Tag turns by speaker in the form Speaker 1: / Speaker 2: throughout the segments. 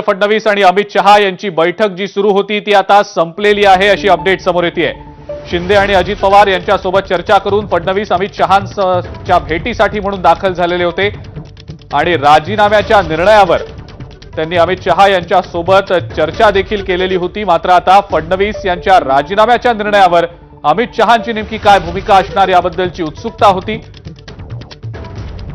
Speaker 1: फडणवीस आणि अमित शहा यांची बैठक जी सुरू होती ती आता संपलेली आहे अशी अपडेट समोर येते। शिंदे आणि अजित पवार यांच्यासोबत चर्चा करून फडणवीस अमित शहांच्या भेटीसाठी म्हणून दाखल झालेले होते आणि राजीनाम्याच्या निर्णयावर त्यांनी अमित शहा यांच्यासोबत चर्चा देखील केलेली होती। मात्र आता फडणवीस यांच्या राजीनाम्याच्या निर्णयावर अमित शहांची नेमकी काय भूमिका असणार याबद्दलची उत्सुकता होती।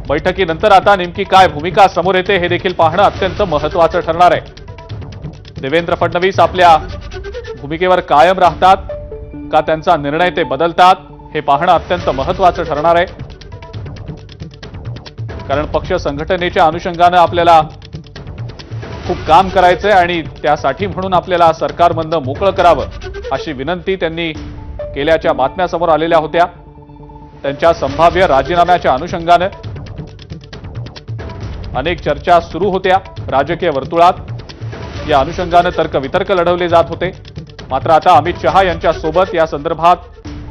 Speaker 1: बैठकीनंतर आता नेमकी काय भूमिका समोर येते हे देखील पाहणं अत्यंत महत्त्वाचं ठरणार आहे। देवेंद्र फडणवीस आपल्या भूमिकेवर कायम राहतात का त्यांचा निर्णय ते बदलतात हे पाहणं अत्यंत महत्त्वाचं ठरणार आहे, कारण पक्ष संघटनेच्या अनुषंगाने आपल्याला खूप काम करायचंय आणि त्यासाठी म्हणून आपल्याला सरकारमधनं मोकळं करावं अशी विनंती त्यांनी केल्याच्या बातम्या समोर आलेल्या होत्या। त्यांच्या संभाव्य राजीनाम्याच्या अनुषंगाने अनेक चर्चा सुरू होत्या राजकीय वर्तुळात। या अनुषंगाने तर्कवितर्क लढवले जात होते। मात्र आता अमित शहा यांच्या सोबत या संदर्भात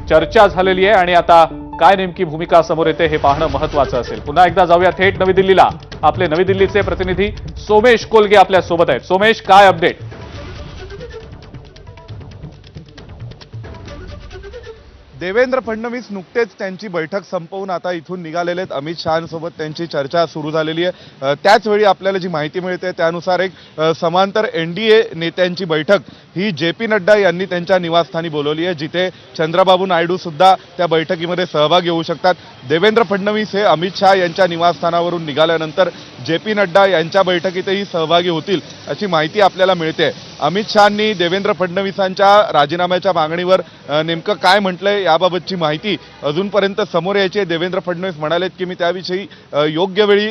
Speaker 1: चर्चा झालेली आहे आणि आता काय नेमकी भूमिका समोर येते हे पाहणं महत्त्वाचं असेल। पुन्हा एकदा जाऊया थेट नवी दिल्लीला। आपले नवी दिल्लीचे प्रतिनिधी सोमेश कोलगे आपल्या सोबत आहेत। सोमेश, काय अपडेट?
Speaker 2: देवेंद्र फडणवीस नुकतेच त्यांची बैठक संपवून आता इथून निघालेले आहेत। अमित शहांसोबत त्यांची चर्चा सुरू झालेली आहे। त्याच वेळी आपल्याला जी माहिती मिळते त्यानुसार एक समांतर एनडीए नेत्यांची बैठक ही जे.पी. नड्डा यांनी त्यांच्या निवासस्थानी बोलवली आहे, जिथे चंद्रबाबू नायडू सुद्धा त्या बैठकीमध्ये सहभागी होऊ शकतात। देवेंद्र फडणवीस हे अमित शहा यांच्या निवासस्थानावरून निघाल्यानंतर जे.पी. नड्डा यांच्या बैठकीतही सहभागी होतील अशी माहिती आपल्याला मिळते। अमित शहांनी देवेंद्र फडणवीसांच्या राजीनाम्याच्या मागणीवर नेमकं काय म्हटलंय याबाबतची माहिती अजूनपर्यंत समोर यायची आहे। देवेंद्र फडणवीस म्हणालेत की मी त्याविषयी योग्य वेळी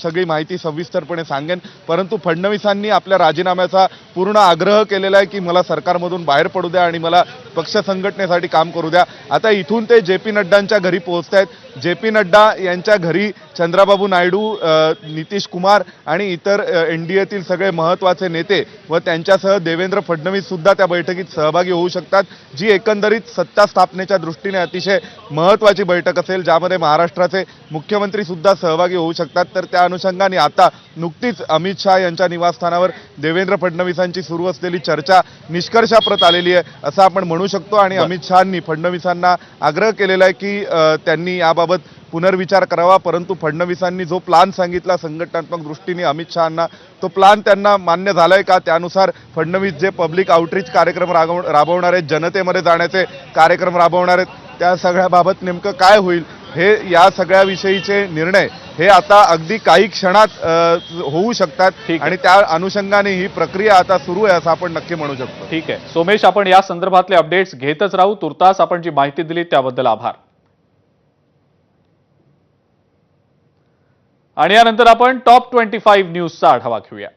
Speaker 2: सगळी माहिती सविस्तरपणे सांगेन, परंतु फडणवीसांनी आपल्या राजीनाम्याचा पूर्ण आग्रह केलेला आहे की मला सरकारमधून बाहेर पडू द्या आणि मला पक्ष संघटनेसाठी काम करू द्या। आता इथून ते जे.पी. नड्डांच्या घरी पोहोचतायत। जे.पी. नड्डा यांच्या घरी चंद्रबाबू नायडू, नितीश कुमार आणि इतर एनडीएतील सगळे महत्त्वाचे नेते व त्यांच्यासह देवेंद्र फडणवीस सुद्धा त्या बैठकीत सहभागी होऊ शकतात, जी एकंदरीत सत्ता स्थापनेच्या दृष्टीने अतिशय महत्त्वाची बैठक असेल, ज्यामध्ये महाराष्ट्राचे मुख्यमंत्री सुद्धा सहभागी होऊ शकतात। तर त्या अनुषंगाने आता नुकतीच अमित शहा यांच्या निवासस्थानावर देवेंद्र फडणवीसांची सुरू असलेली चर्चा निष्कर्षाप्रत आलेली आहे असं आपण म्हणू शकतो। आणि अमित शहांनी फडणवीसांना आग्रह केलेला आहे की त्यांनी याबाबत पुनर्विचार करावा, परंतु फडणवीसांनी जो प्लान सांगितला संघटनात्मक दृष्टीने अमित शहांना, तो प्लान त्यांना मान्य झालाय का? त्यानुसार फडणवीस जे पब्लिक आउटरीच कार्यक्रम राबवणार आहेत, जनतेमध्ये जाण्याचे कार्यक्रम राबवणार आहेत, त्या सगळ्याबाबत नेमकं काय होईल हे या सगळ्याविषयीचे निर्णय हे आता अगदी काही क्षणात होऊ शकतात आणि त्या अनुषंगाने ही प्रक्रिया आता सुरू आहे असं आपण नक्की म्हणू शकतो।
Speaker 1: ठीक आहे सोमेश, आपण या संदर्भातले अपडेट्स घेतच राहू। तुर्तास आपण जी माहिती दिली त्याबद्दल आभार। आणि यानंतर आपण टॉप 25 न्यूजचा आढावा घेऊया।